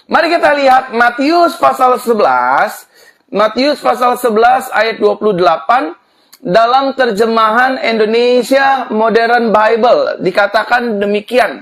Mari kita lihat Matius pasal 11. Matius pasal 11 ayat 28. Dalam terjemahan Indonesia Modern Bible dikatakan demikian.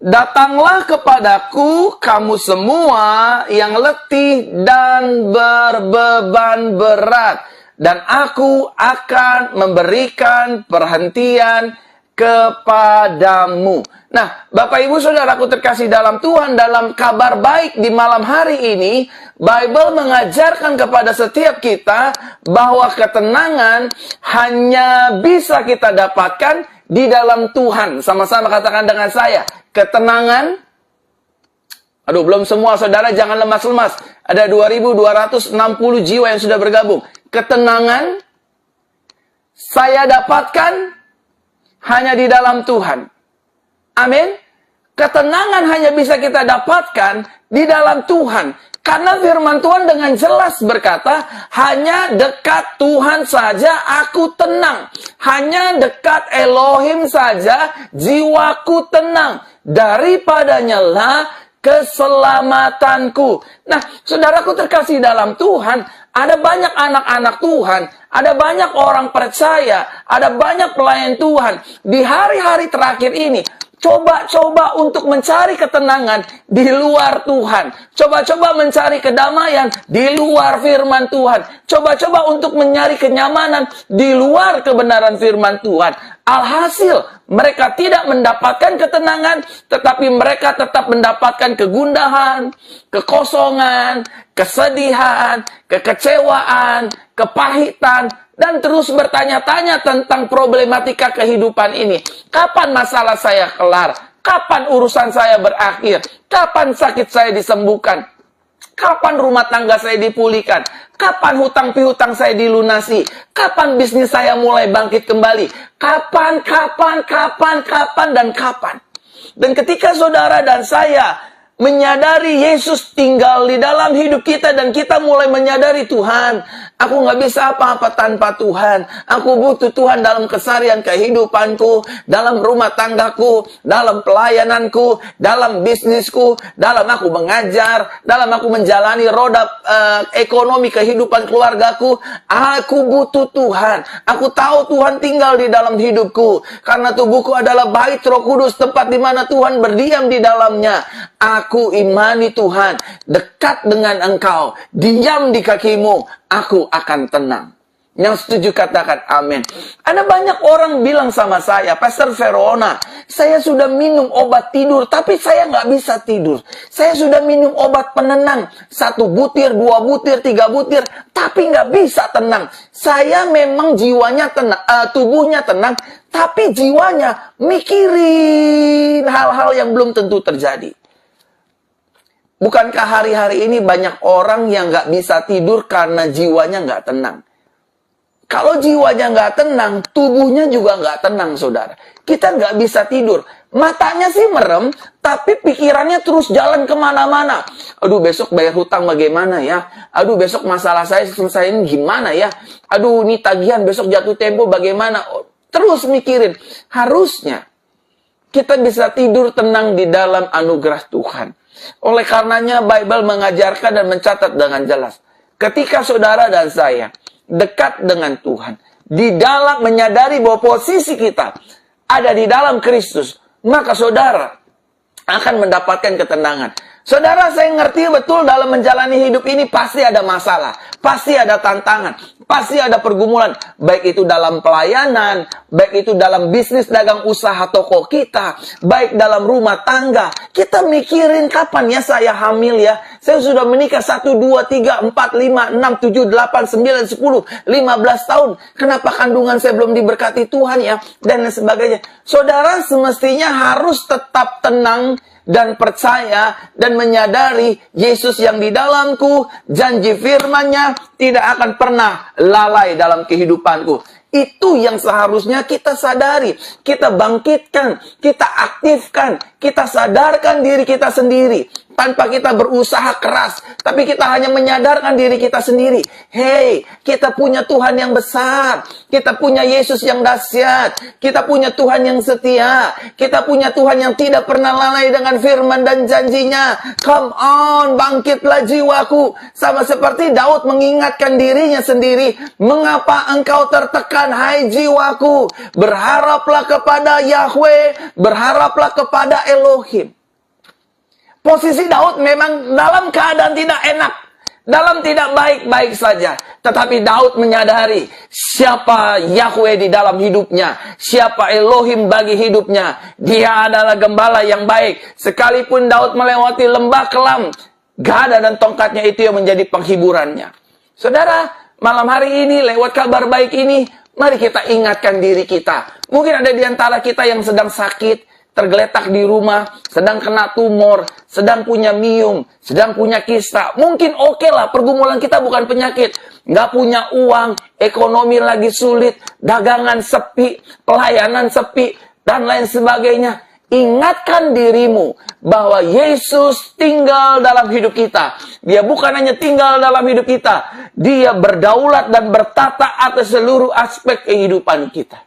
Datanglah kepadaku kamu semua yang letih dan berbeban berat, dan aku akan memberikan perhentian kepadamu. Nah, Bapak Ibu Saudaraku terkasih dalam Tuhan, dalam kabar baik di malam hari ini, Bible mengajarkan kepada setiap kita bahwa ketenangan hanya bisa kita dapatkan di dalam Tuhan. Sama-sama katakan dengan saya, ketenangan. Aduh, belum semua saudara, jangan lemas-lemas. Ada 2.260 jiwa yang sudah bergabung. Ketenangan saya dapatkan hanya di dalam Tuhan. Amin. Ketenangan hanya bisa kita dapatkan di dalam Tuhan. Karena firman Tuhan dengan jelas berkata, hanya dekat Tuhan saja aku tenang. Hanya dekat Elohim saja jiwaku tenang. Daripadanya lah keselamatanku. Nah, saudaraku terkasih dalam Tuhan, ada banyak anak-anak Tuhan, ada banyak orang percaya, ada banyak pelayan Tuhan. Di hari-hari terakhir ini, coba-coba untuk mencari ketenangan di luar Tuhan. Coba-coba mencari kedamaian di luar firman Tuhan. Coba-coba untuk mencari kenyamanan di luar kebenaran firman Tuhan. Alhasil, mereka tidak mendapatkan ketenangan, tetapi mereka tetap mendapatkan kegundahan, kekosongan, kesedihan, kekecewaan, kepahitan, dan terus bertanya-tanya tentang problematika kehidupan ini. Kapan masalah saya kelar? Kapan urusan saya berakhir? Kapan sakit saya disembuhkan? Kapan rumah tangga saya dipulihkan? Kapan hutang piutang saya dilunasi? Kapan bisnis saya mulai bangkit kembali? Kapan, dan kapan? Dan ketika saudara dan saya menyadari Yesus tinggal di dalam hidup kita dan kita mulai menyadari Tuhan, aku nggak bisa apa-apa tanpa Tuhan. Aku butuh Tuhan dalam keseharian kehidupanku, dalam rumah tanggaku, dalam pelayananku, dalam bisnisku, dalam aku mengajar, dalam aku menjalani roda ekonomi kehidupan keluargaku. Aku butuh Tuhan. Aku tahu Tuhan tinggal di dalam hidupku. Karena tubuhku adalah bait Roh Kudus, tempat di mana Tuhan berdiam di dalamnya. Aku imani Tuhan, dekat dengan Engkau, diam di kakimu, aku akan tenang. Yang setuju katakan amin. Ada banyak orang bilang sama saya, Pastor Verona, saya sudah minum obat tidur, tapi saya nggak bisa tidur. Saya sudah minum obat penenang, 1 butir, 2 butir, 3 butir, tapi nggak bisa tenang. Saya memang jiwanya tenang, tubuhnya tenang, tapi jiwanya mikirin hal-hal yang belum tentu terjadi. Bukankah hari-hari ini banyak orang yang nggak bisa tidur karena jiwanya nggak tenang? Kalau jiwanya nggak tenang, tubuhnya juga nggak tenang, saudara. Kita nggak bisa tidur. Matanya sih merem, tapi pikirannya terus jalan kemana-mana. Aduh, besok bayar hutang bagaimana ya? Aduh, besok masalah saya selesaiin gimana ya? Aduh, ini tagihan besok jatuh tempo bagaimana? Terus mikirin. Harusnya kita bisa tidur tenang di dalam anugerah Tuhan. Oleh karenanya Bible mengajarkan dan mencatat dengan jelas. Ketika saudara dan saya dekat dengan Tuhan, di dalam menyadari bahwa posisi kita ada di dalam Kristus, maka saudara akan mendapatkan ketenangan. Saudara, saya ngerti betul dalam menjalani hidup ini pasti ada masalah, pasti ada tantangan, pasti ada pergumulan, baik itu dalam pelayanan, baik itu dalam bisnis dagang usaha toko kita, baik dalam rumah tangga. Kita mikirin kapan ya saya hamil ya? Saya sudah menikah 1, 2, 3, 4, 5, 6, 7, 8, 9, 10, 15 tahun. Kenapa kandungan saya belum diberkati Tuhan ya? Dan lain sebagainya. Saudara semestinya harus tetap tenang dan percaya dan menyadari Yesus yang di dalamku, janji firman-Nya tidak akan pernah lalai dalam kehidupanku. Itu yang seharusnya kita sadari, kita bangkitkan, kita aktifkan, kita sadarkan diri kita sendiri. tanpa kita berusaha keras, tapi kita hanya menyadarkan diri kita sendiri. Hey, kita punya Tuhan yang besar, kita punya Yesus yang dahsyat, kita punya Tuhan yang setia, kita punya Tuhan yang tidak pernah lalai dengan firman dan janjinya. Come on, bangkitlah jiwaku. Sama seperti Daud mengingatkan dirinya sendiri, mengapa engkau tertekan, hai jiwaku? Berharaplah kepada Yahweh, berharaplah kepada Elohim. Posisi Daud memang dalam keadaan tidak enak, dalam tidak baik-baik saja. Tetapi Daud menyadari siapa Yahweh di dalam hidupnya, siapa Elohim bagi hidupnya. Dia adalah gembala yang baik. Sekalipun Daud melewati lembah kelam, gada dan tongkatnya itu yang menjadi penghiburannya. Saudara, malam hari ini lewat kabar baik ini, mari kita ingatkan diri kita. Mungkin ada di antara kita yang sedang sakit, tergeletak di rumah, sedang kena tumor, sedang punya miom, sedang punya kista. Mungkin oke lah, pergumulan kita bukan penyakit. Nggak punya uang, ekonomi lagi sulit, dagangan sepi, pelayanan sepi, dan lain sebagainya. Ingatkan dirimu bahwa Yesus tinggal dalam hidup kita. Dia bukan hanya tinggal dalam hidup kita, Dia berdaulat dan bertata atas seluruh aspek kehidupan kita.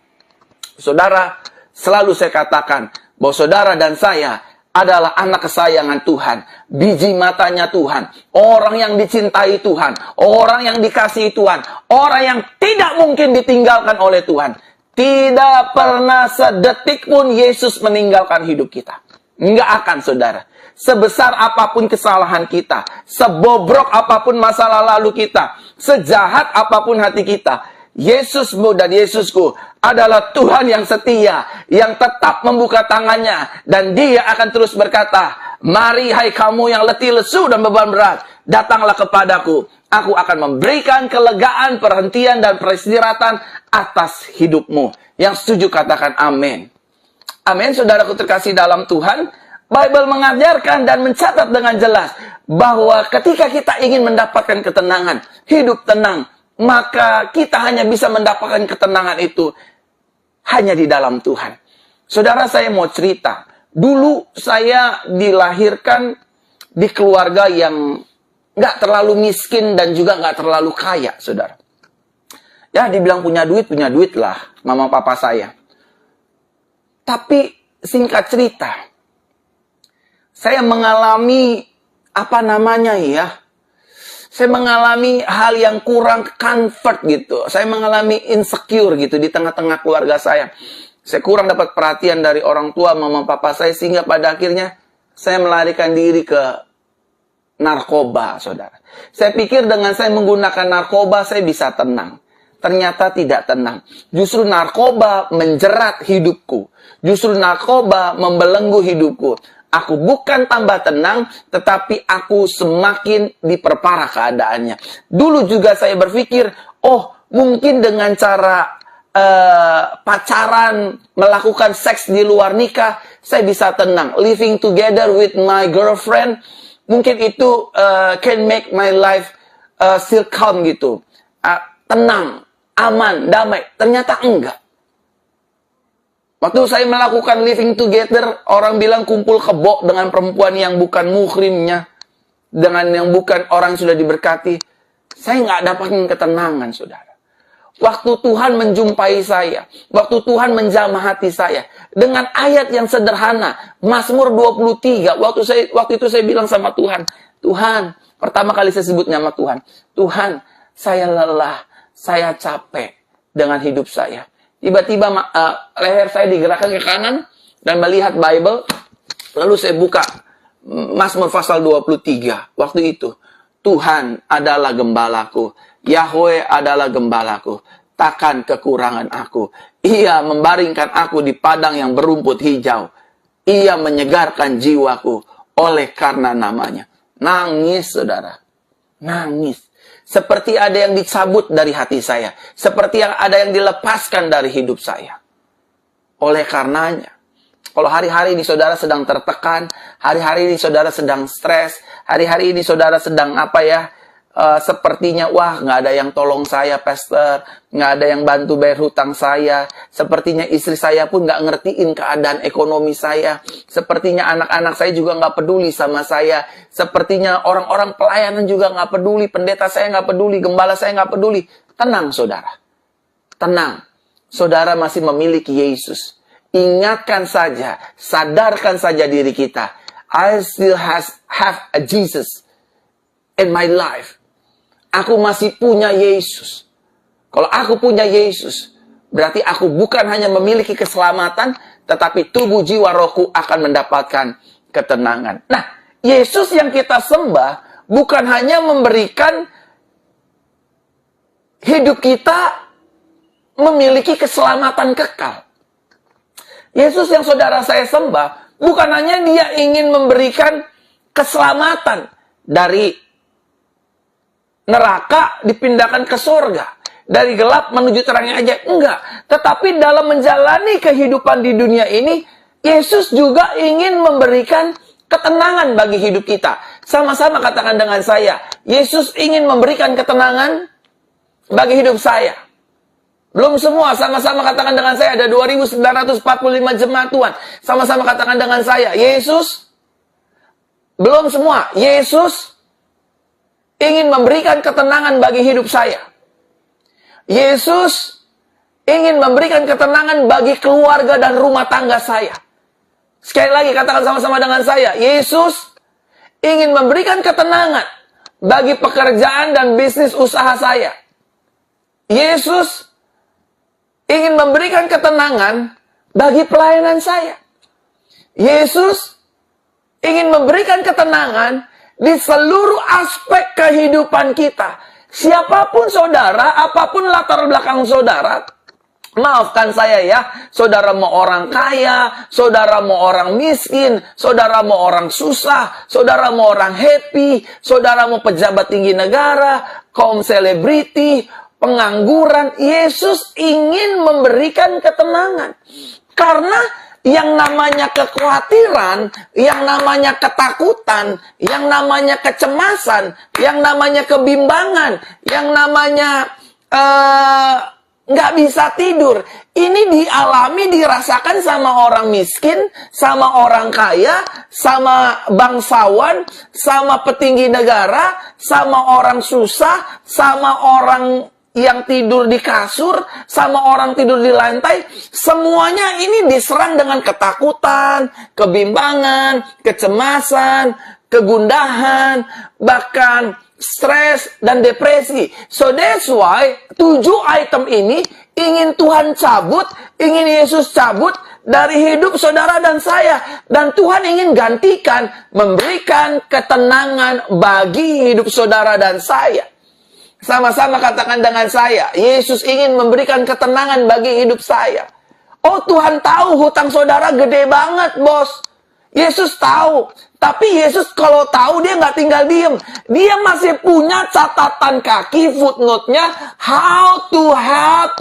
Saudara, selalu saya katakan bahwa saudara dan saya adalah anak kesayangan Tuhan, biji matanya Tuhan, orang yang dicintai Tuhan, orang yang dikasihi Tuhan, orang yang tidak mungkin ditinggalkan oleh Tuhan. Tidak pernah sedetik pun Yesus meninggalkan hidup kita. Enggak akan, saudara. Sebesar apapun kesalahan kita, sebobrok apapun masalah lalu kita, sejahat apapun hati kita, Yesusmu dan Yesusku adalah Tuhan yang setia, yang tetap membuka tangannya, dan Dia akan terus berkata, mari hai kamu yang letih lesu dan beban berat, datanglah kepadaku. Aku akan memberikan kelegaan, perhentian, dan peristirahatan atas hidupmu. Yang setuju katakan amin. Amin, saudaraku terkasih dalam Tuhan. Bible mengajarkan dan mencatat dengan jelas bahwa ketika kita ingin mendapatkan ketenangan, hidup tenang, maka kita hanya bisa mendapatkan ketenangan itu hanya di dalam Tuhan. Saudara, saya mau cerita. Dulu saya dilahirkan di keluarga yang nggak terlalu miskin dan juga nggak terlalu kaya, saudara. Ya, dibilang punya duit lah, mama papa saya. Tapi singkat cerita, saya mengalami saya mengalami hal yang kurang comfort gitu. Saya mengalami insecure gitu di tengah-tengah keluarga saya. Saya kurang dapat perhatian dari orang tua, mama papa saya, sehingga pada akhirnya saya melarikan diri ke narkoba, saudara. Saya pikir dengan saya menggunakan narkoba, saya bisa tenang. Ternyata tidak tenang. Justru narkoba menjerat hidupku. Justru narkoba membelenggu hidupku. Aku bukan tambah tenang, tetapi aku semakin diperparah keadaannya. Dulu juga saya berpikir, mungkin dengan cara pacaran, melakukan seks di luar nikah, saya bisa tenang. Living together with my girlfriend, mungkin itu can make my life still calm gitu. Tenang, aman, damai. Ternyata enggak. Waktu saya melakukan living together, orang bilang kumpul kebo dengan perempuan yang bukan muhrimnya, dengan yang bukan orang yang sudah diberkati. Saya nggak dapatin ketenangan, saudara. Waktu Tuhan menjumpai saya, waktu Tuhan menjamah hati saya, dengan ayat yang sederhana, Mazmur 23, waktu itu saya bilang sama Tuhan, Tuhan, pertama kali saya sebut nama Tuhan, Tuhan, saya lelah, saya capek dengan hidup saya. Tiba-tiba leher saya digerakkan ke kanan dan melihat Bible. Lalu saya buka Mazmur pasal 23. Waktu itu, Tuhan adalah gembalaku. Yahweh adalah gembalaku. Takkan kekurangan aku. Ia membaringkan aku di padang yang berumput hijau. Ia menyegarkan jiwaku oleh karena namanya. Nangis, saudara. Nangis. Seperti ada yang dicabut dari hati saya. Seperti ada yang dilepaskan dari hidup saya. Oleh karenanya, kalau hari-hari ini saudara sedang tertekan, hari-hari ini saudara sedang stres, hari-hari ini saudara sedang sepertinya, wah nggak ada yang tolong saya, pastor, nggak ada yang bantu bayar hutang saya, sepertinya istri saya pun nggak ngertiin keadaan ekonomi saya, sepertinya anak-anak saya juga nggak peduli sama saya, sepertinya orang-orang pelayanan juga nggak peduli, pendeta saya nggak peduli, gembala saya nggak peduli. Tenang saudara, tenang, saudara masih memiliki Yesus. Ingatkan saja, sadarkan saja diri kita, I still have a Jesus in my life. Aku masih punya Yesus. Kalau aku punya Yesus, berarti aku bukan hanya memiliki keselamatan, tetapi tubuh, jiwa, rohku akan mendapatkan ketenangan. Nah, Yesus yang kita sembah bukan hanya memberikan hidup kita memiliki keselamatan kekal. Yesus yang saudara saya sembah, bukan hanya dia ingin memberikan keselamatan dari neraka dipindahkan ke surga. Dari gelap menuju terangnya aja. Enggak. Tetapi dalam menjalani kehidupan di dunia ini, Yesus juga ingin memberikan ketenangan bagi hidup kita. Sama-sama katakan dengan saya, Yesus ingin memberikan ketenangan bagi hidup saya. Belum semua, sama-sama katakan dengan saya, ada 2.945 jemaat Tuhan. Sama-sama katakan dengan saya, Yesus, belum semua, Yesus ingin memberikan ketenangan bagi hidup saya. Yesus ingin memberikan ketenangan bagi keluarga dan rumah tangga saya. Sekali lagi katakan sama-sama dengan saya, Yesus ingin memberikan ketenangan bagi pekerjaan dan bisnis usaha saya. Yesus ingin memberikan ketenangan bagi pelayanan saya. Yesus ingin memberikan ketenangan di seluruh aspek kehidupan kita. Siapapun saudara, apapun latar belakang saudara, maafkan saya ya, saudara mau orang kaya, saudara mau orang miskin, saudara mau orang susah, saudara mau orang happy, saudara mau pejabat tinggi negara, kaum selebriti, pengangguran, Yesus ingin memberikan ketenangan. Karena yang namanya kekhawatiran, yang namanya ketakutan, yang namanya kecemasan, yang namanya kebimbangan, yang namanya nggak bisa tidur, ini dialami, dirasakan sama orang miskin, sama orang kaya, sama bangsawan, sama petinggi negara, sama orang susah, sama orang yang tidur di kasur, sama orang tidur di lantai, semuanya ini diserang dengan ketakutan, kebimbangan, kecemasan, kegundahan, bahkan stres dan depresi. So that's why 7 item ini ingin Tuhan cabut, ingin Yesus cabut dari hidup saudara dan saya. Dan Tuhan ingin gantikan, memberikan ketenangan bagi hidup saudara dan saya. Sama-sama katakan dengan saya, Yesus ingin memberikan ketenangan bagi hidup saya. Oh, Tuhan tahu hutang saudara gede banget, bos. Yesus tahu. Tapi Yesus kalau tahu, dia nggak tinggal diem. Dia masih punya catatan kaki, footnote-nya, how to help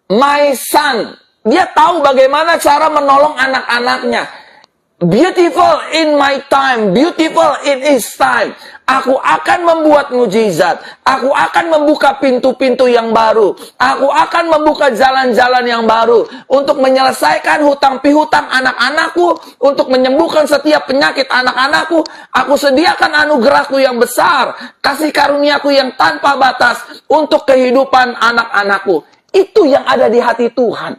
my son. Dia tahu bagaimana cara menolong anak-anaknya. Beautiful in my time, beautiful in his time. Aku akan membuat mujizat. Aku akan membuka pintu-pintu yang baru. Aku akan membuka jalan-jalan yang baru. Untuk menyelesaikan hutang pihutang anak-anakku. Untuk menyembuhkan setiap penyakit anak-anakku. Aku sediakan anugerahku yang besar. Kasih karuniaku yang tanpa batas. Untuk kehidupan anak-anakku. Itu yang ada di hati Tuhan.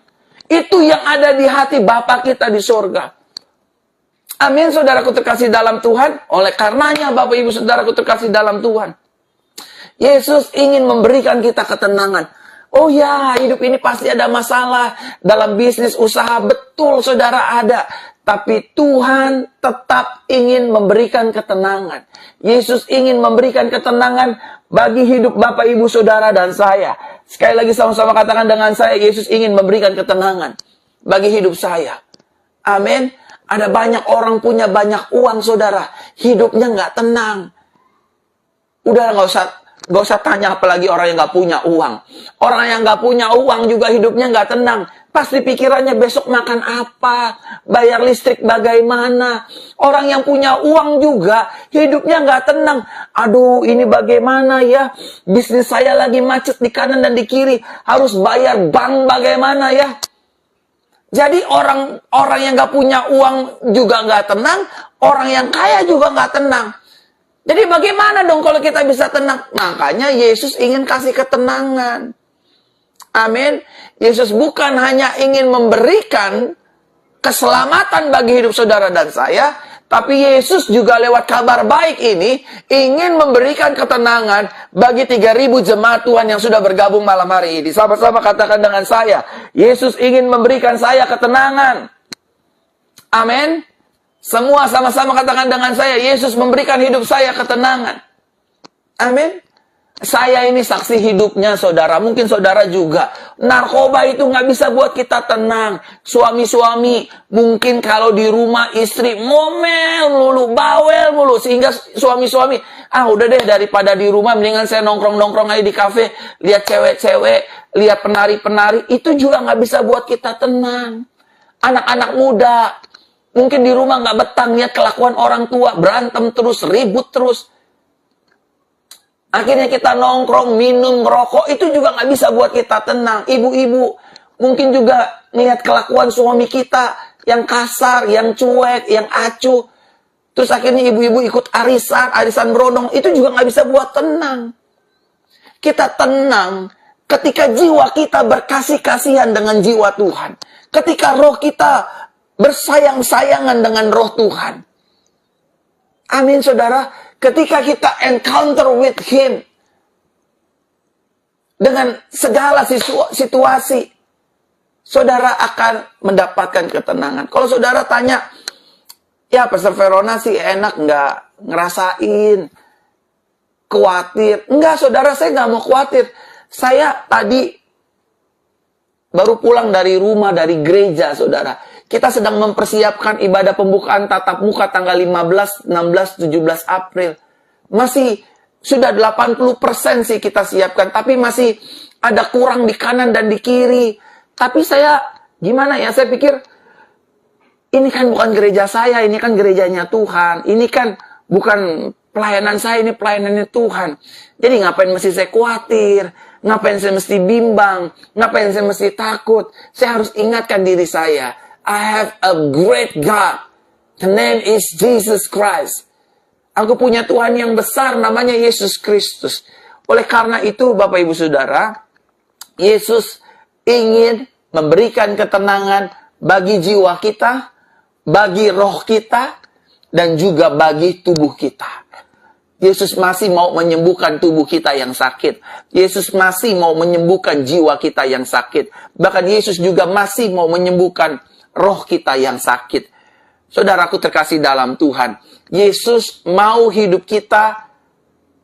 Itu yang ada di hati Bapa kita di surga. Amin, saudaraku terkasih dalam Tuhan. Oleh karenanya, Bapak Ibu saudaraku terkasih dalam Tuhan, Yesus ingin memberikan kita ketenangan. Oh ya, hidup ini pasti ada masalah. Dalam bisnis, usaha, betul saudara ada. Tapi Tuhan tetap ingin memberikan ketenangan. Yesus ingin memberikan ketenangan bagi hidup Bapak, Ibu, saudara, dan saya. Sekali lagi sama-sama katakan dengan saya, Yesus ingin memberikan ketenangan bagi hidup saya. Amin. Ada banyak orang punya banyak uang, saudara. Hidupnya nggak tenang. Udah nggak usah tanya apalagi orang yang nggak punya uang. Orang yang nggak punya uang juga hidupnya nggak tenang. Pasti pikirannya besok makan apa, bayar listrik bagaimana. Orang yang punya uang juga hidupnya nggak tenang. Aduh, ini bagaimana ya? Bisnis saya lagi macet di kanan dan di kiri. Harus bayar bank bagaimana ya? Jadi orang yang gak punya uang juga gak tenang. Orang yang kaya juga gak tenang. Jadi bagaimana dong kalau kita bisa tenang? Makanya Yesus ingin kasih ketenangan. Amin. Yesus bukan hanya ingin memberikan keselamatan bagi hidup saudara dan saya, tapi Yesus juga lewat kabar baik ini ingin memberikan ketenangan bagi 3.000 jemaat Tuhan yang sudah bergabung malam hari ini. Sama-sama katakan dengan saya, Yesus ingin memberikan saya ketenangan. Amin. Semua sama-sama katakan dengan saya, Yesus memberikan hidup saya ketenangan. Amin. Saya ini saksi hidupnya saudara. Mungkin saudara juga. Narkoba itu nggak bisa buat kita tenang. Suami-suami mungkin kalau di rumah istri ngomel mulu, bawel mulu. Sehingga suami-suami, udah deh daripada di rumah mendingan saya nongkrong-nongkrong aja di kafe. Lihat cewek-cewek, lihat penari-penari. Itu juga nggak bisa buat kita tenang. Anak-anak muda mungkin di rumah nggak betah lihat kelakuan orang tua. Berantem terus, ribut terus. Akhirnya kita nongkrong, minum, merokok, itu juga nggak bisa buat kita tenang. Ibu-ibu mungkin juga ngelihat kelakuan suami kita yang kasar, yang cuek, yang acuh. Terus akhirnya ibu-ibu ikut arisan berodong, itu juga nggak bisa buat tenang. Kita tenang ketika jiwa kita berkasih-kasihan dengan jiwa Tuhan. Ketika roh kita bersayang-sayangan dengan roh Tuhan. Amin, saudara. Ketika kita encounter with Him dengan segala situasi, saudara akan mendapatkan ketenangan. Kalau saudara tanya, ya Pastor Verona sih enak nggak ngerasain, khawatir. Enggak, saudara, saya nggak mau khawatir. Saya tadi baru pulang dari rumah, dari gereja, saudara. Kita sedang mempersiapkan ibadah pembukaan tatap muka tanggal 15, 16, 17 April. Masih sudah 80% sih kita siapkan. Tapi masih ada kurang di kanan dan di kiri. Tapi saya, gimana ya, saya pikir, ini kan bukan gereja saya, ini kan gerejanya Tuhan. Ini kan bukan pelayanan saya, ini pelayanannya Tuhan. Jadi ngapain mesti saya khawatir? Ngapain saya mesti bimbang? Ngapain saya mesti takut? Saya harus ingatkan diri saya. I have a great God. The name is Jesus Christ. Aku punya Tuhan yang besar, namanya Yesus Kristus. Oleh karena itu, Bapak Ibu Saudara, Yesus ingin memberikan ketenangan bagi jiwa kita, bagi roh kita, dan juga bagi tubuh kita. Yesus masih mau menyembuhkan tubuh kita yang sakit. Yesus masih mau menyembuhkan jiwa kita yang sakit. Bahkan Yesus juga masih mau menyembuhkan roh kita yang sakit. Saudaraku terkasih dalam Tuhan, Yesus mau hidup kita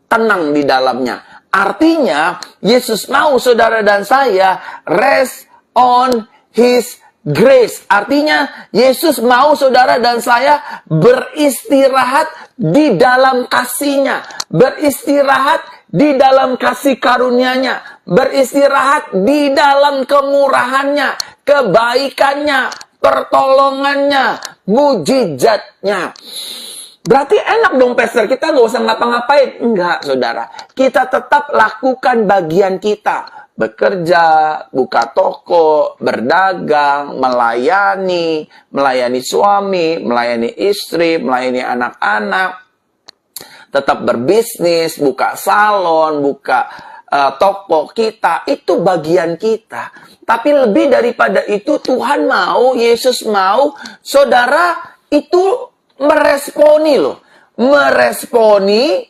tenang di dalamnya. Artinya, Yesus mau saudara dan saya rest on His grace. Artinya, Yesus mau saudara dan saya beristirahat di dalam kasih-Nya. Beristirahat di dalam kasih karunia-Nya. Beristirahat di dalam kemurahan-Nya, kebaikan-Nya, pertolongannya, mujizatnya. Berarti enak dong, Pastor. Kita nggak usah ngapa-ngapain. Enggak, saudara. Kita tetap lakukan bagian kita. Bekerja, buka toko, berdagang, melayani suami, melayani istri, melayani anak-anak. Tetap berbisnis, buka salon, buka toko kita. Itu bagian kita. Tapi lebih daripada itu, Tuhan mau, Yesus mau, saudara itu meresponi loh. Meresponi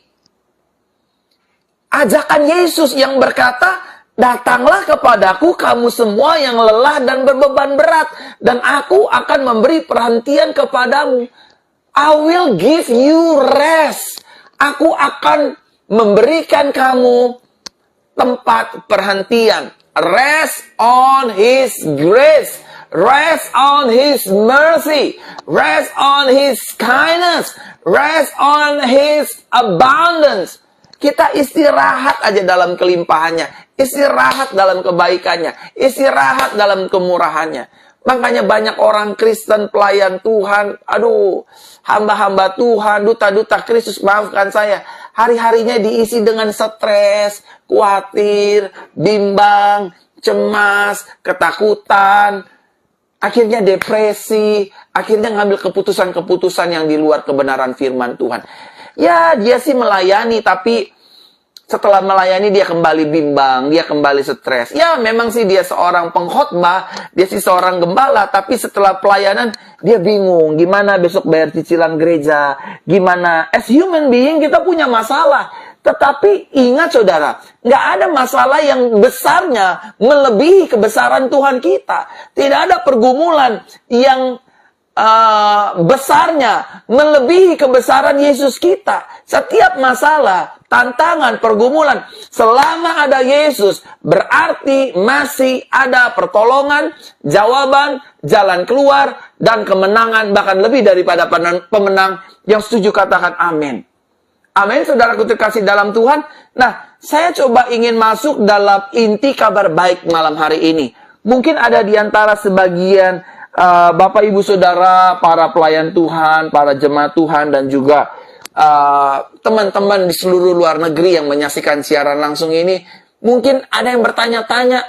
ajakan Yesus yang berkata, datanglah kepadaku kamu semua yang lelah dan berbeban berat, dan aku akan memberi perhentian kepadamu. I will give you rest. Aku akan memberikan kamu tempat perhentian. Rest on His grace. Rest on His mercy. Rest on His kindness. Rest on His abundance. Kita istirahat aja dalam kelimpahannya. Istirahat dalam kebaikannya. Istirahat dalam kemurahannya. Makanya banyak orang Kristen, pelayan Tuhan, aduh, hamba-hamba Tuhan, duta-duta Kristus, maafkan saya, hari-harinya diisi dengan stres, khawatir, bimbang, cemas, ketakutan, akhirnya depresi, akhirnya ngambil keputusan-keputusan yang di luar kebenaran firman Tuhan. Ya, dia sih melayani, tapi setelah melayani dia kembali bimbang, dia kembali stres. Ya, memang sih dia seorang pengkhotbah, dia sih seorang gembala, tapi setelah pelayanan dia bingung gimana besok bayar cicilan gereja, gimana. As human being kita punya masalah. Tetapi ingat saudara, nggak ada masalah yang besarnya melebihi kebesaran Tuhan kita. Tidak ada pergumulan yang besarnya melebihi kebesaran Yesus kita. Setiap masalah, tantangan, pergumulan, selama ada Yesus, berarti masih ada pertolongan, jawaban, jalan keluar, dan kemenangan, bahkan lebih daripada pemenang. Yang setuju katakan amin. Amin, saudaraku terkasih dalam Tuhan. Nah, saya coba ingin masuk dalam inti kabar baik malam hari ini. Mungkin ada di antara sebagian Bapak, Ibu, Saudara, para pelayan Tuhan, para jemaat Tuhan, dan juga teman-teman di seluruh luar negeri yang menyaksikan siaran langsung ini, mungkin ada yang bertanya-tanya,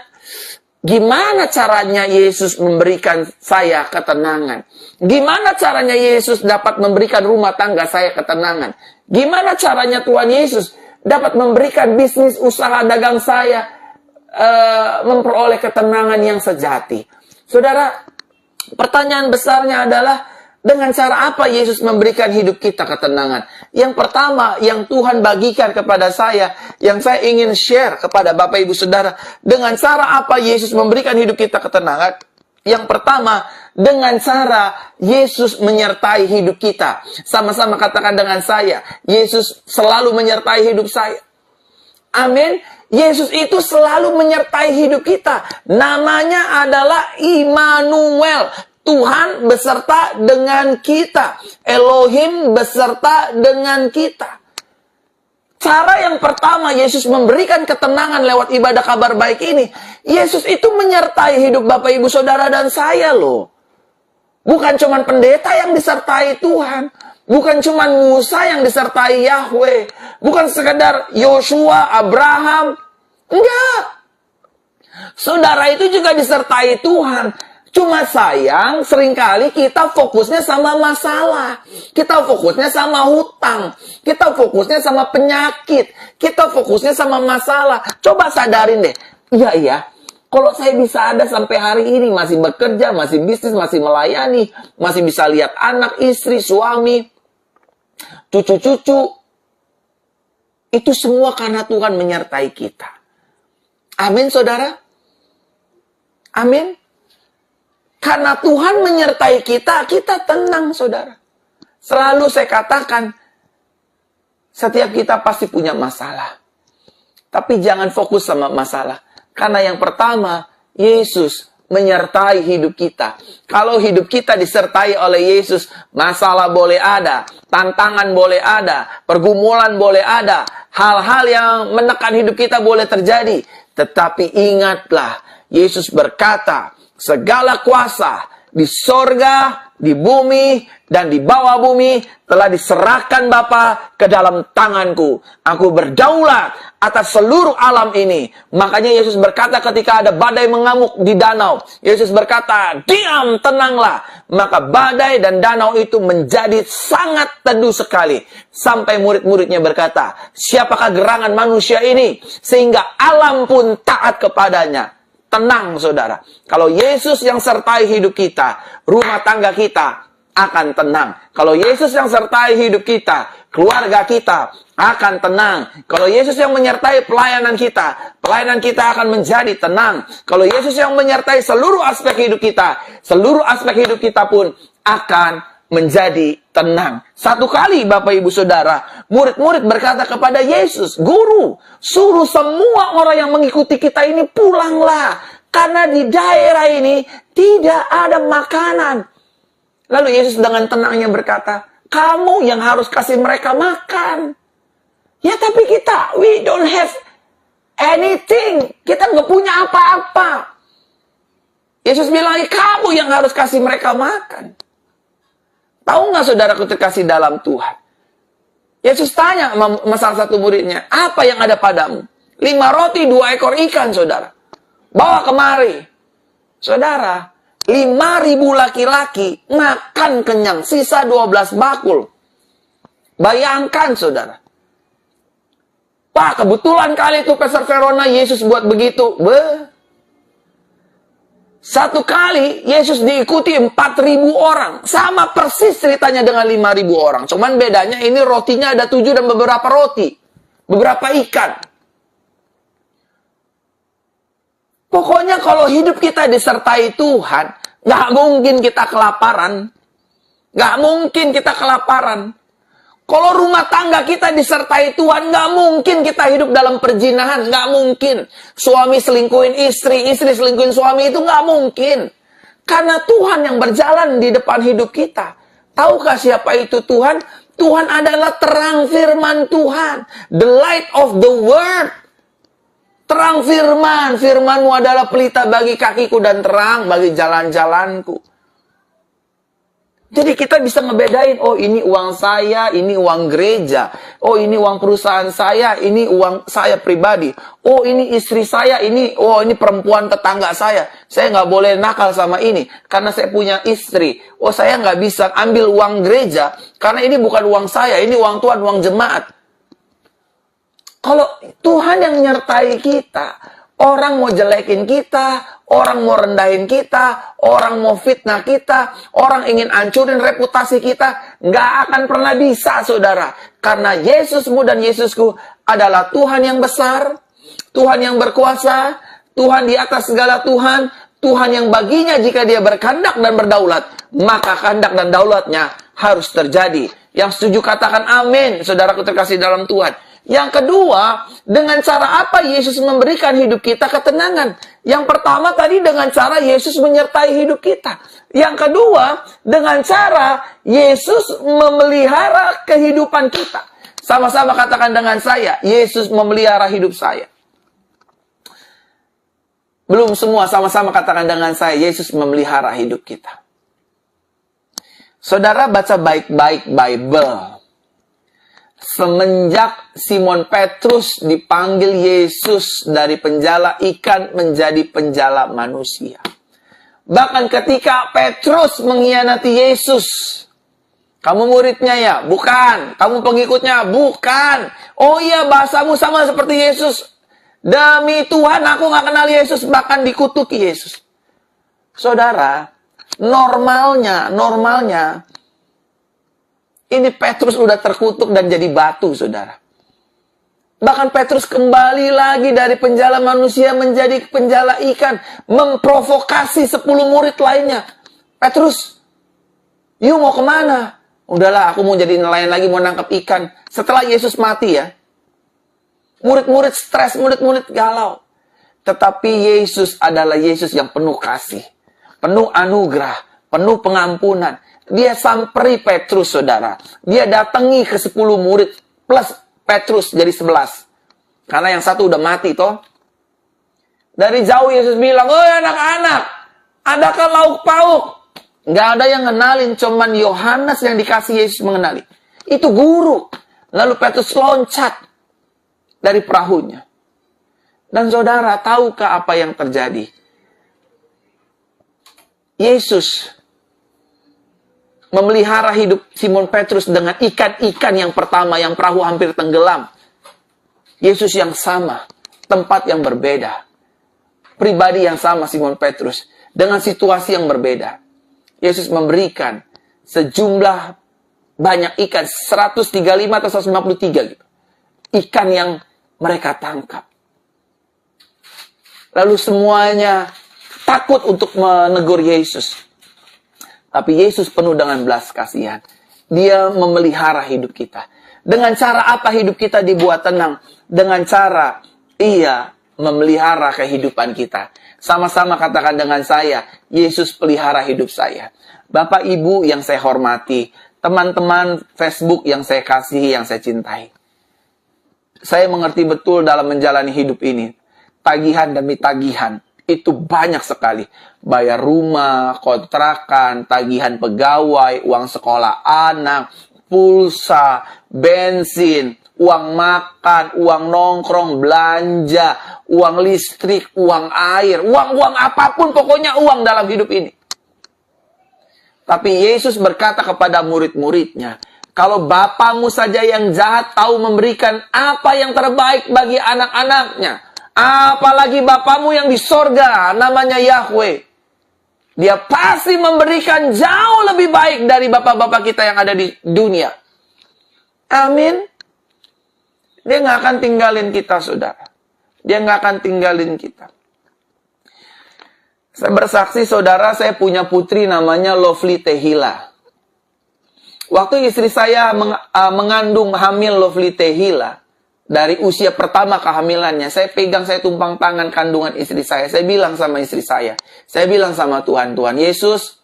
gimana caranya Yesus memberikan saya ketenangan? Gimana caranya Yesus dapat memberikan rumah tangga saya ketenangan? Gimana caranya Tuhan Yesus dapat memberikan bisnis usaha dagang saya memperoleh ketenangan yang sejati? Saudara, pertanyaan besarnya adalah, dengan cara apa Yesus memberikan hidup kita ketenangan? Yang pertama, yang Tuhan bagikan kepada saya, yang saya ingin share kepada Bapak, Ibu, Saudara, dengan cara apa Yesus memberikan hidup kita ketenangan? Yang pertama, dengan cara Yesus menyertai hidup kita. Sama-sama katakan dengan saya, Yesus selalu menyertai hidup saya. Amin. Yesus itu selalu menyertai hidup kita. Namanya adalah Immanuel. Tuhan beserta dengan kita. Elohim beserta dengan kita. Cara yang pertama Yesus memberikan ketenangan lewat ibadah kabar baik ini. Yesus itu menyertai hidup Bapak, Ibu, Saudara, dan saya loh. Bukan cuma pendeta yang disertai Tuhan. Bukan cuma Musa yang disertai Yahweh. Bukan sekedar Yosua, Abraham. Enggak. Saudara itu juga disertai Tuhan. Cuma sayang, seringkali kita fokusnya sama masalah. Kita fokusnya sama hutang. Kita fokusnya sama penyakit. Kita fokusnya sama masalah. Coba sadarin deh. Iya. Kalau saya bisa ada sampai hari ini, masih bekerja, masih bisnis, masih melayani, masih bisa lihat anak, istri, suami, cucu-cucu. Itu semua karena Tuhan menyertai kita. Amin, saudara? Amin. Karena Tuhan menyertai kita, kita tenang, saudara. Selalu saya katakan, setiap kita pasti punya masalah. Tapi jangan fokus sama masalah. Karena yang pertama, Yesus menyertai hidup kita. Kalau hidup kita disertai oleh Yesus, masalah boleh ada, tantangan boleh ada, pergumulan boleh ada, hal-hal yang menekan hidup kita boleh terjadi. Tetapi ingatlah, Yesus berkata, segala kuasa di sorga, di bumi, dan di bawah bumi telah diserahkan Bapa ke dalam tanganku. Aku berdaulat atas seluruh alam ini. Makanya Yesus berkata ketika ada badai mengamuk di danau. Yesus berkata, diam, tenanglah. Maka badai dan danau itu menjadi sangat teduh sekali. Sampai murid-muridnya berkata, siapakah gerangan manusia ini? Sehingga alam pun taat kepadanya. Tenang, saudara. Kalau Yesus yang sertai hidup kita, rumah tangga kita akan tenang. Kalau Yesus yang sertai hidup kita, keluarga kita akan tenang. Kalau Yesus yang menyertai pelayanan kita akan menjadi tenang. Kalau Yesus yang menyertai seluruh aspek hidup kita pun akan menjadi tenang. Satu kali, Bapak, Ibu, Saudara, murid-murid berkata kepada Yesus, Guru, suruh semua orang yang mengikuti kita ini pulanglah. Karena di daerah ini tidak ada makanan. Lalu Yesus dengan tenangnya berkata, kamu yang harus kasih mereka makan. Ya, tapi kita, we don't have anything. Kita nggak punya apa-apa. Yesus bilang, kamu yang harus kasih mereka makan. Tahu nggak, saudaraku terkasih dalam Tuhan? Yesus tanya sama salah satu muridnya, apa yang ada padamu? 5 roti, 2 ekor ikan, saudara. Bawa kemari. Saudara, 5.000 laki-laki makan kenyang, sisa 12 bakul. Bayangkan, saudara. Pak, kebetulan kali itu Pastor Verona Yesus buat begitu. Satu kali Yesus diikuti 4.000 orang. Sama persis ceritanya dengan 5.000 orang. Cuman bedanya ini rotinya ada 7 dan beberapa roti. Beberapa ikan. Pokoknya kalau hidup kita disertai Tuhan, nggak mungkin kita kelaparan. Nggak mungkin kita kelaparan. Kalau rumah tangga kita disertai Tuhan, nggak mungkin kita hidup dalam perjinahan. Nggak mungkin. Suami selingkuhin istri, istri selingkuhin suami, itu nggak mungkin. Karena Tuhan yang berjalan di depan hidup kita. Tahukah siapa itu Tuhan? Tuhan adalah terang firman Tuhan. The light of the world. Terang firman. Firmanmu adalah pelita bagi kakiku dan terang bagi jalan-jalanku. Jadi kita bisa ngebedain, oh ini uang saya, ini uang gereja. Oh ini uang perusahaan saya, ini uang saya pribadi. Oh ini istri saya, ini perempuan tetangga saya. Saya nggak boleh nakal sama ini, karena saya punya istri. Oh saya nggak bisa ambil uang gereja, karena ini bukan uang saya, ini uang Tuhan, uang jemaat. Kalau Tuhan yang menyertai kita, orang mau jelekin kita, orang mau rendahin kita, orang mau fitnah kita, orang ingin hancurin reputasi kita, nggak akan pernah bisa, saudara. Karena Yesusmu dan Yesusku adalah Tuhan yang besar, Tuhan yang berkuasa, Tuhan di atas segala Tuhan, Tuhan yang baginya jika dia berkehendak dan berdaulat, maka kehendak dan daulatnya harus terjadi. Yang setuju katakan amin, saudaraku terkasih dalam Tuhan. Yang kedua, dengan cara apa Yesus memberikan hidup kita ketenangan? Yang pertama tadi dengan cara Yesus menyertai hidup kita. Yang kedua, dengan cara Yesus memelihara kehidupan kita. Sama-sama katakan dengan saya, Yesus memelihara hidup saya. Belum semua, sama-sama katakan dengan saya, Yesus memelihara hidup kita. Saudara baca baik-baik Bible. Semenjak Simon Petrus dipanggil Yesus dari penjala ikan menjadi penjala manusia. Bahkan ketika Petrus mengkhianati Yesus. Kamu muridnya ya? Bukan. Kamu pengikutnya? Bukan. Oh iya, bahasamu sama seperti Yesus. Demi Tuhan aku gak kenal Yesus. Bahkan dikutuki Yesus. Saudara, normalnya ini Petrus udah terkutuk dan jadi batu, saudara. Bahkan Petrus kembali lagi dari penjala manusia menjadi penjala ikan. Memprovokasi 10 murid lainnya. Petrus, you mau kemana? Udahlah, aku mau jadi nelayan lagi, mau nangkap ikan. Setelah Yesus mati ya. Murid-murid stres, murid-murid galau. Tetapi Yesus adalah Yesus yang penuh kasih. Penuh anugerah, penuh pengampunan. Dia samperi Petrus, saudara. Dia datangi ke 10 murid plus Petrus jadi 11. Karena yang satu udah mati, toh. Dari jauh Yesus bilang, "Oh anak-anak, adakah lauk pauk?" Nggak ada yang ngenalin, cuman Yohanes yang dikasih Yesus mengenali. Itu guru. Lalu Petrus loncat dari perahunya. Dan saudara, tahukah apa yang terjadi? Yesus memelihara hidup Simon Petrus dengan ikan-ikan yang pertama, yang perahu hampir tenggelam. Yesus yang sama, tempat yang berbeda. Pribadi yang sama Simon Petrus, dengan situasi yang berbeda. Yesus memberikan sejumlah banyak ikan, 135 atau 153 gitu. Ikan yang mereka tangkap. Lalu semuanya takut untuk menegur Yesus. Tapi Yesus penuh dengan belas kasihan. Dia memelihara hidup kita. Dengan cara apa hidup kita dibuat tenang? Dengan cara Ia memelihara kehidupan kita. Sama-sama katakan dengan saya, Yesus pelihara hidup saya. Bapak Ibu yang saya hormati, teman-teman Facebook yang saya kasihi, yang saya cintai. Saya mengerti betul dalam menjalani hidup ini. Tagihan demi tagihan. Itu banyak sekali. Bayar rumah, kontrakan, tagihan pegawai, uang sekolah anak, pulsa, bensin, uang makan, uang nongkrong, belanja, uang listrik, uang air, uang apapun, pokoknya uang dalam hidup ini. Tapi Yesus berkata kepada murid-muridnya, kalau Bapamu saja yang jahat tahu memberikan apa yang terbaik bagi anak-anaknya, apalagi Bapamu yang di sorga, namanya Yahweh. Dia pasti memberikan jauh lebih baik dari bapak-bapak kita yang ada di dunia. Amin. Dia nggak akan tinggalin kita, saudara. Dia nggak akan tinggalin kita. Saya bersaksi, saudara, saya punya putri namanya Lovely Tehila. Waktu istri saya mengandung hamil Lovely Tehila, dari usia pertama kehamilannya, saya pegang, saya tumpang tangan kandungan istri saya. Saya bilang sama istri saya bilang sama Tuhan, Tuhan Yesus,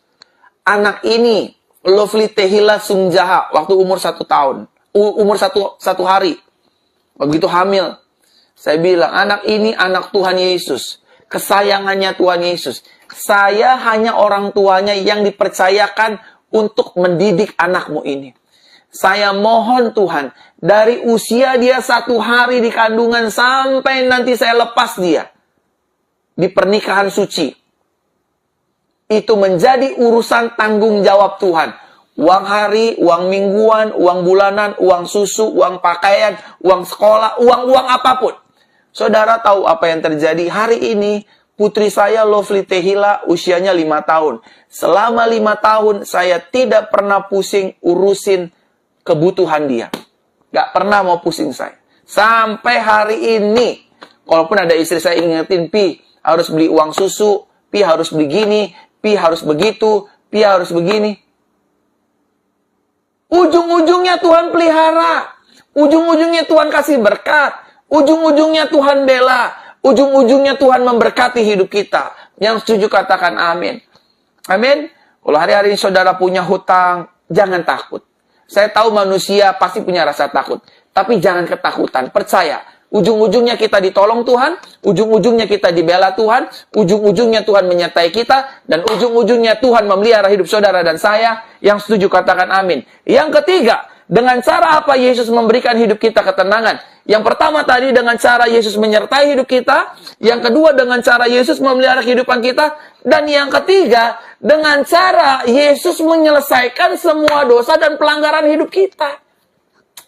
anak ini, Lovely Tehila Sungjaha, waktu umur 1 tahun, umur satu hari, begitu hamil, saya bilang, anak ini anak Tuhan Yesus, kesayangannya Tuhan Yesus. Saya hanya orang tuanya yang dipercayakan untuk mendidik anakmu ini. Saya mohon Tuhan, dari usia dia 1 hari di kandungan sampai nanti saya lepas dia di pernikahan suci, itu menjadi urusan tanggung jawab Tuhan. Uang hari, uang mingguan, uang bulanan, uang susu, uang pakaian, uang sekolah, uang apapun. Saudara tahu apa yang terjadi hari ini? Putri saya Lovely Tehila usianya 5 tahun. Selama 5 tahun saya tidak pernah pusing urusin kebutuhan dia. Gak pernah mau pusing saya. Sampai hari ini, walaupun ada istri saya ingetin, Pi harus beli uang susu, Pi harus beli gini, Pi harus begitu, Pi harus begini. Ujung-ujungnya Tuhan pelihara. Ujung-ujungnya Tuhan kasih berkat. Ujung-ujungnya Tuhan bela. Ujung-ujungnya Tuhan memberkati hidup kita. Yang setuju katakan amin. Amin. Kalau hari-hari ini saudara punya hutang, jangan takut. Saya tahu manusia pasti punya rasa takut. Tapi jangan ketakutan. Percaya. Ujung-ujungnya kita ditolong Tuhan. Ujung-ujungnya kita dibela Tuhan. Ujung-ujungnya Tuhan menyertai kita. Dan ujung-ujungnya Tuhan memelihara hidup saudara dan saya. Yang setuju katakan amin. Yang ketiga, dengan cara apa Yesus memberikan hidup kita ketenangan? Yang pertama tadi dengan cara Yesus menyertai hidup kita. Yang kedua dengan cara Yesus memelihara kehidupan kita. Dan yang ketiga, dengan cara Yesus menyelesaikan semua dosa dan pelanggaran hidup kita.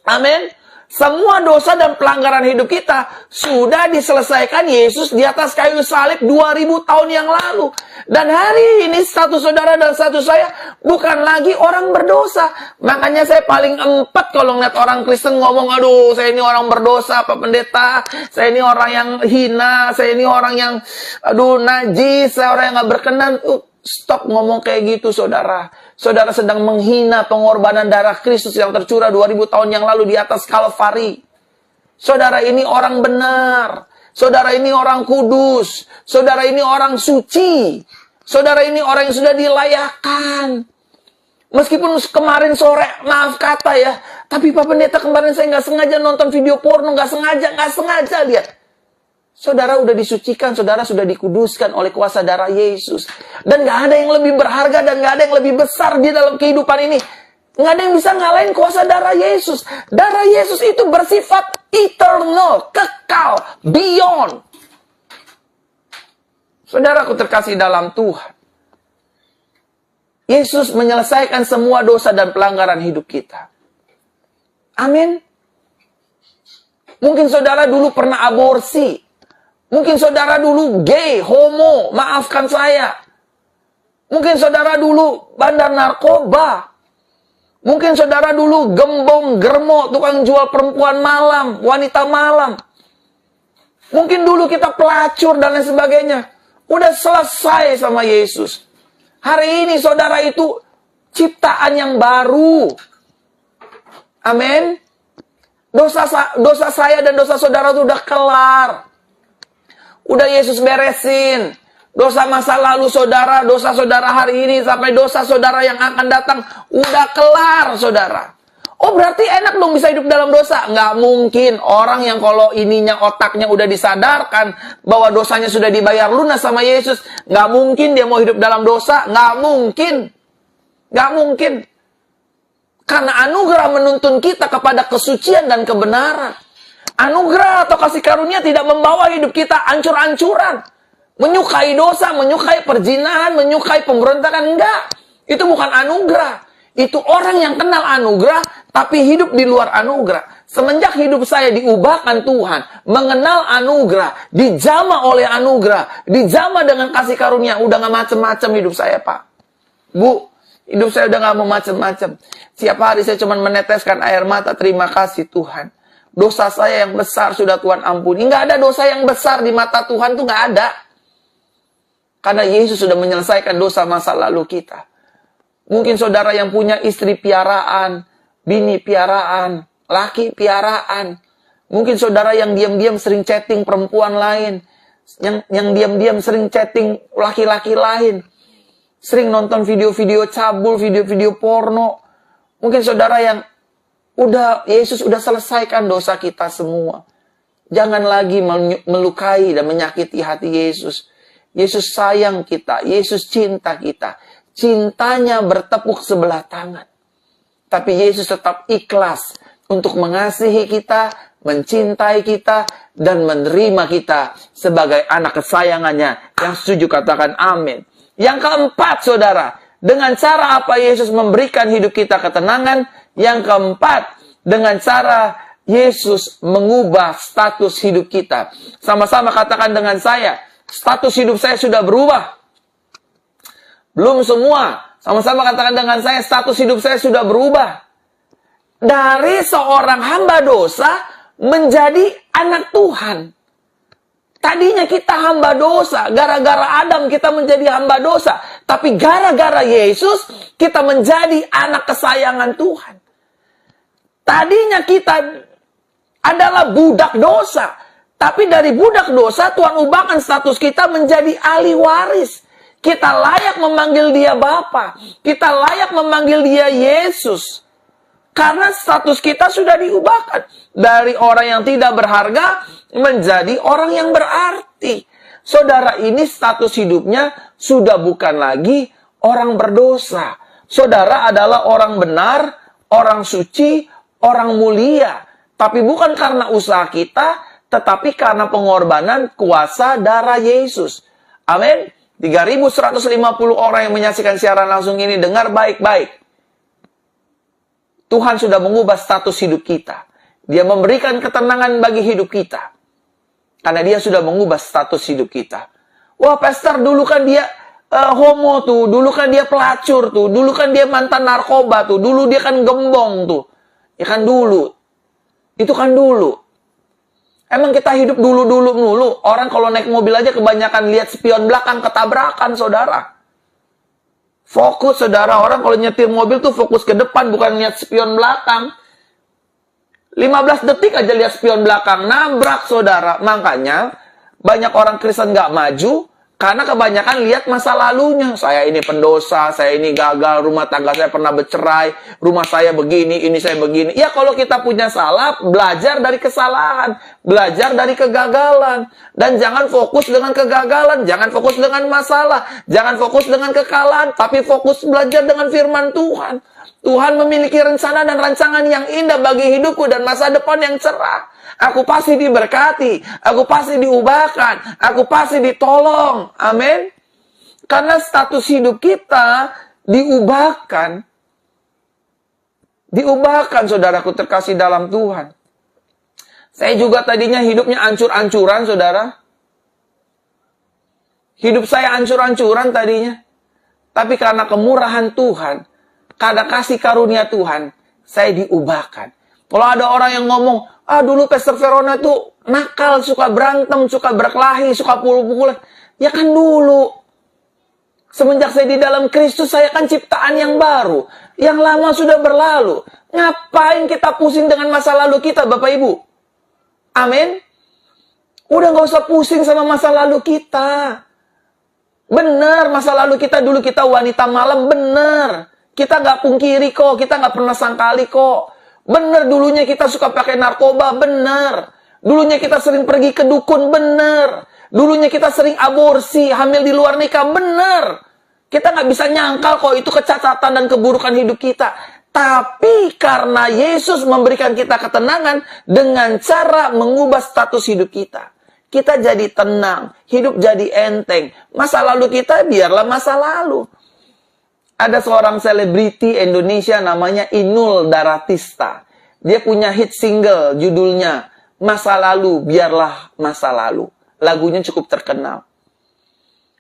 Amin. Semua dosa dan pelanggaran hidup kita sudah diselesaikan Yesus di atas kayu salib 2000 tahun yang lalu. Dan hari ini satu saudara dan satu saya bukan lagi orang berdosa. Makanya saya paling empat kalau ngeliat orang Kristen ngomong, aduh saya ini orang berdosa Pak Pendeta, saya ini orang yang hina, saya ini orang yang aduh najis, saya orang yang gak berkenan. Stop ngomong kayak gitu saudara. Saudara sedang menghina pengorbanan darah Kristus yang tercurah 2000 tahun yang lalu di atas Kalvari. Saudara ini orang benar. Saudara ini orang kudus. Saudara ini orang suci. Saudara ini orang yang sudah dilayakkan. Meskipun kemarin sore, maaf kata ya, tapi Pak Pendeta kemarin saya nggak sengaja nonton video porno, nggak sengaja lihat. Saudara udah disucikan, saudara sudah dikuduskan oleh kuasa darah Yesus. Dan gak ada yang lebih berharga dan gak ada yang lebih besar di dalam kehidupan ini. Gak ada yang bisa ngalahin kuasa darah Yesus. Darah Yesus itu bersifat eternal, kekal, beyond. Saudaraku terkasih dalam Tuhan. Yesus menyelesaikan semua dosa dan pelanggaran hidup kita. Amin. Mungkin saudara dulu pernah aborsi. Mungkin saudara dulu gay, homo, maafkan saya. Mungkin saudara dulu bandar narkoba. Mungkin saudara dulu gembong, germo, tukang jual perempuan malam, wanita malam. Mungkin dulu kita pelacur dan lain sebagainya. Udah selesai sama Yesus. Hari ini saudara itu ciptaan yang baru. Amin. Dosa saya dan dosa saudara itu udah kelar. Udah Yesus beresin. Dosa masa lalu saudara, dosa saudara hari ini, sampai dosa saudara yang akan datang. Udah kelar saudara. Oh berarti enak dong bisa hidup dalam dosa? Nggak mungkin. Orang yang kalau ininya otaknya udah disadarkan bahwa dosanya sudah dibayar lunas sama Yesus. Nggak mungkin dia mau hidup dalam dosa. Nggak mungkin. Nggak mungkin. Karena anugerah menuntun kita kepada kesucian dan kebenaran. Anugerah atau kasih karunia tidak membawa hidup kita ancur-ancuran. Menyukai dosa, menyukai perzinahan, menyukai pemberontakan. Enggak. Itu bukan anugerah. Itu orang yang kenal anugerah, tapi hidup di luar anugerah. Semenjak hidup saya diubahkan Tuhan, mengenal anugerah, dijamah oleh anugerah, dijamah dengan kasih karunia, udah gak macem-macem hidup saya, Pak. Bu, hidup saya udah gak mau macem-macem. Setiap hari saya cuma meneteskan air mata, terima kasih Tuhan. Dosa saya yang besar sudah Tuhan ampuni. Nggak ada dosa yang besar di mata Tuhan tuh nggak ada. Karena Yesus sudah menyelesaikan dosa masa lalu kita. Mungkin saudara yang punya istri piaraan, bini piaraan, laki piaraan. Mungkin saudara yang diam-diam sering chatting perempuan lain. Yang diam-diam sering chatting laki-laki lain. Sering nonton video-video cabul, video-video porno. Mungkin saudara yang Yesus udah selesaikan dosa kita semua. Jangan lagi melukai dan menyakiti hati Yesus. Yesus sayang kita, Yesus cinta kita. Cintanya bertepuk sebelah tangan. Tapi Yesus tetap ikhlas untuk mengasihi kita, mencintai kita, dan menerima kita sebagai anak kesayangannya. Yang setuju katakan amin. Yang keempat, saudara, dengan cara apa Yesus memberikan hidup kita ketenangan? Yang keempat, dengan cara Yesus mengubah status hidup kita. Sama-sama katakan dengan saya, status hidup saya sudah berubah. Belum semua. Sama-sama katakan dengan saya, status hidup saya sudah berubah. Dari seorang hamba dosa menjadi anak Tuhan. Tadinya kita hamba dosa. Gara-gara Adam kita menjadi hamba dosa. Tapi gara-gara Yesus kita menjadi anak kesayangan Tuhan. Tadinya kita adalah budak dosa. Tapi dari budak dosa, Tuhan ubahkan status kita menjadi ahli waris. Kita layak memanggil dia Bapa. Kita layak memanggil dia Yesus. Karena status kita sudah diubahkan. Dari orang yang tidak berharga, menjadi orang yang berarti. Saudara ini status hidupnya sudah bukan lagi orang berdosa. Saudara adalah orang benar, orang suci, orang mulia. Tapi bukan karena usaha kita, tetapi karena pengorbanan kuasa darah Yesus. Amin. 3.150 orang yang menyaksikan siaran langsung ini, dengar baik-baik. Tuhan sudah mengubah status hidup kita. Dia memberikan ketenangan bagi hidup kita. Karena dia sudah mengubah status hidup kita. Wah, pastor, dulu kan dia homo tuh. Dulu kan dia pelacur tuh. Dulu kan dia mantan narkoba tuh. Dulu dia kan gembong tuh. Ya kan dulu. Itu kan dulu. Emang kita hidup dulu-dulu mulu. Orang kalau naik mobil aja kebanyakan lihat spion belakang, ketabrakan, saudara. Fokus, saudara. Orang kalau nyetir mobil tuh fokus ke depan, bukan lihat spion belakang. 15 detik aja lihat spion belakang, nabrak, saudara. Makanya, banyak orang Kristen nggak maju, karena kebanyakan lihat masa lalunya. Saya ini pendosa, saya ini gagal, rumah tangga saya pernah bercerai, rumah saya begini, ini saya begini. Ya kalau kita punya salah, belajar dari kesalahan, belajar dari kegagalan. Dan jangan fokus dengan kegagalan, jangan fokus dengan masalah, jangan fokus dengan kekalahan, tapi fokus belajar dengan firman Tuhan. Tuhan memiliki rencana dan rancangan yang indah bagi hidupku dan masa depan yang cerah. Aku pasti diberkati, aku pasti diubahkan, aku pasti ditolong. Amin. Karena status hidup kita diubahkan. Diubahkan, saudaraku terkasih dalam Tuhan. Saya juga tadinya hidupnya ancur-ancuran, saudara. Hidup saya ancur-ancuran tadinya. Tapi karena kemurahan Tuhan, karena kasih karunia Tuhan, saya diubahkan. Kalau ada orang yang ngomong, dulu Pastor Verona tuh nakal, suka berantem, suka berkelahi, suka pukul-pukulan. Ya kan dulu. Semenjak saya di dalam Kristus, saya kan ciptaan yang baru. Yang lama sudah berlalu. Ngapain kita pusing dengan masa lalu kita, Bapak Ibu? Amin. Udah gak usah pusing sama masa lalu kita. Bener, masa lalu kita dulu kita wanita malam, bener. Kita gak pungkiri kok, kita gak pernah sangkali kok. Bener, dulunya kita suka pakai narkoba, bener. Dulunya kita sering pergi ke dukun, bener. Dulunya kita sering aborsi, hamil di luar nikah, bener. Kita nggak bisa nyangkal kok itu kecacatan dan keburukan hidup kita. Tapi karena Yesus memberikan kita ketenangan dengan cara mengubah status hidup kita. Kita jadi tenang, hidup jadi enteng. Masa lalu kita biarlah masa lalu. Ada seorang selebriti Indonesia namanya Inul Daratista. Dia punya hit single judulnya Masa Lalu, Biarlah Masa Lalu. Lagunya cukup terkenal.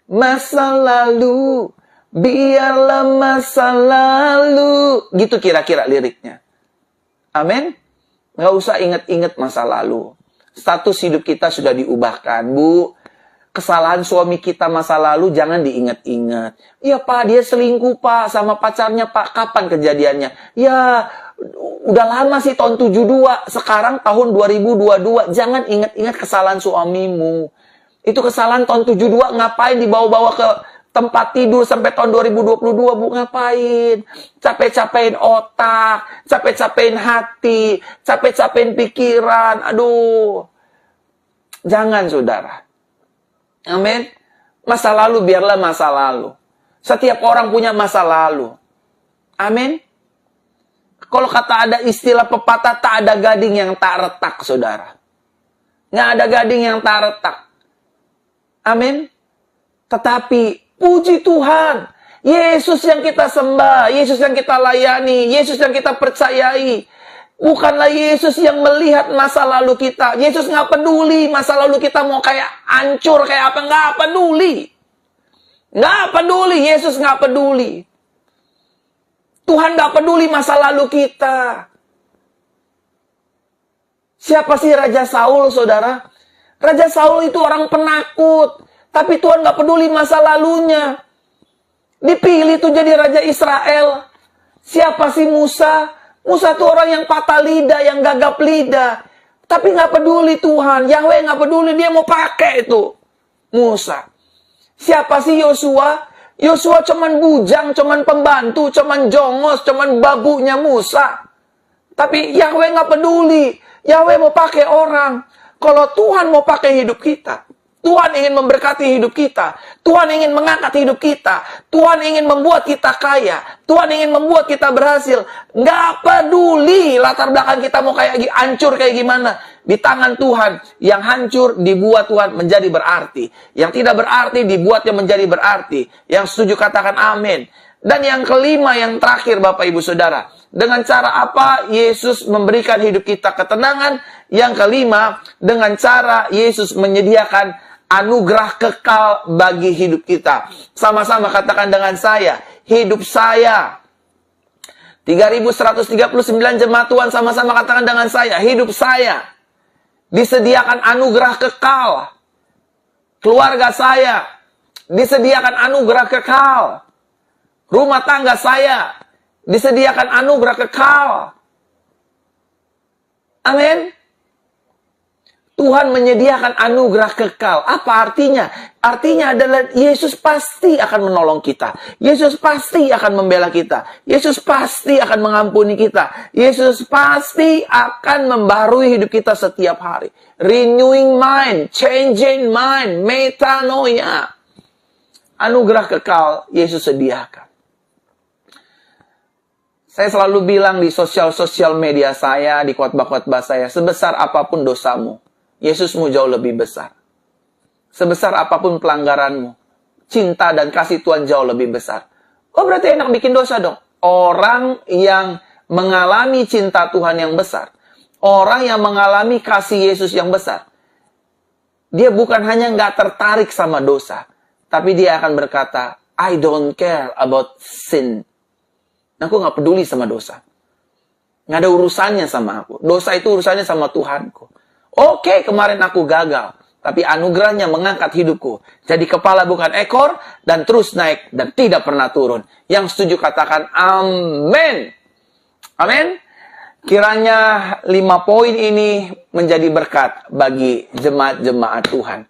Masa lalu, biarlah masa lalu. Gitu kira-kira liriknya. Amin. Nggak usah ingat-ingat masa lalu. Status hidup kita sudah diubahkan, Bu. Kesalahan suami kita masa lalu jangan diingat-ingat. Ya Pak, dia selingkuh Pak sama pacarnya Pak. Kapan kejadiannya? Ya, udah lama sih tahun 72. Sekarang tahun 2022. Jangan ingat-ingat kesalahan suamimu. Itu kesalahan tahun 72. Ngapain dibawa-bawa ke tempat tidur sampai tahun 2022, Bu? Ngapain? Capek-capekin otak, capek-capekin hati, capek-capekin pikiran. Aduh. Jangan, saudara. Amin. Masa lalu biarlah masa lalu. Setiap orang punya masa lalu. Amin. Kalau kata ada istilah pepatah, tak ada gading yang tak retak, saudara. Nggak ada gading yang tak retak. Amin. Tetapi puji Tuhan, Yesus yang kita sembah, Yesus yang kita layani, Yesus yang kita percayai. Bukanlah Yesus yang melihat masa lalu kita. Yesus nggak peduli masa lalu kita mau kayak hancur, kayak apa. Nggak peduli. Nggak peduli, Yesus nggak peduli. Tuhan nggak peduli masa lalu kita. Siapa sih Raja Saul, saudara? Raja Saul itu orang penakut. Tapi Tuhan nggak peduli masa lalunya. Dipilih tuh jadi Raja Israel. Siapa sih Musa? Musa tuh orang yang patah lidah, yang gagap lidah. Tapi nggak peduli Tuhan. Yahweh nggak peduli, dia mau pakai itu Musa. Siapa sih Yosua? Yosua cuman bujang, cuman pembantu, cuman jongos, cuman babunya Musa. Tapi Yahweh nggak peduli. Yahweh mau pakai orang. Kalau Tuhan mau pakai hidup kita, Tuhan ingin memberkati hidup kita. Tuhan ingin mengangkat hidup kita. Tuhan ingin membuat kita kaya. Tuhan ingin membuat kita berhasil. Nggak peduli latar belakang kita mau kayak hancur kayak gimana. Di tangan Tuhan, yang hancur dibuat Tuhan menjadi berarti. Yang tidak berarti dibuatnya menjadi berarti. Yang setuju katakan amin. Dan yang kelima, yang terakhir Bapak Ibu Saudara. Dengan cara apa Yesus memberikan hidup kita ketenangan? Yang kelima, dengan cara Yesus menyediakan anugerah kekal bagi hidup kita. Sama-sama katakan dengan saya, hidup saya. 3.139 jemaat Tuhan, sama-sama katakan dengan saya, hidup saya disediakan anugerah kekal. Keluarga saya disediakan anugerah kekal. Rumah tangga saya disediakan anugerah kekal. Amin. Tuhan menyediakan anugerah kekal. Apa artinya? Artinya adalah Yesus pasti akan menolong kita. Yesus pasti akan membela kita. Yesus pasti akan mengampuni kita. Yesus pasti akan membarui hidup kita setiap hari. Renewing mind, changing mind, metanoia. Anugerah kekal Yesus sediakan. Saya selalu bilang di sosial media saya, di khotbah-khotbah saya, sebesar apapun dosamu, Yesusmu jauh lebih besar. Sebesar apapun pelanggaranmu, cinta dan kasih Tuhan jauh lebih besar. Oh, berarti enak bikin dosa dong. Orang yang mengalami cinta Tuhan yang besar, orang yang mengalami kasih Yesus yang besar, dia bukan hanya nggak tertarik sama dosa, tapi dia akan berkata, I don't care about sin. Aku nggak peduli sama dosa. Nggak ada urusannya sama aku. Dosa itu urusannya sama Tuhanku. Oke, kemarin aku gagal. Tapi anugerahnya mengangkat hidupku. Jadi kepala bukan ekor. Dan terus naik dan tidak pernah turun. Yang setuju katakan amin. Amin. Kiranya 5 poin ini menjadi berkat bagi jemaat-jemaat Tuhan.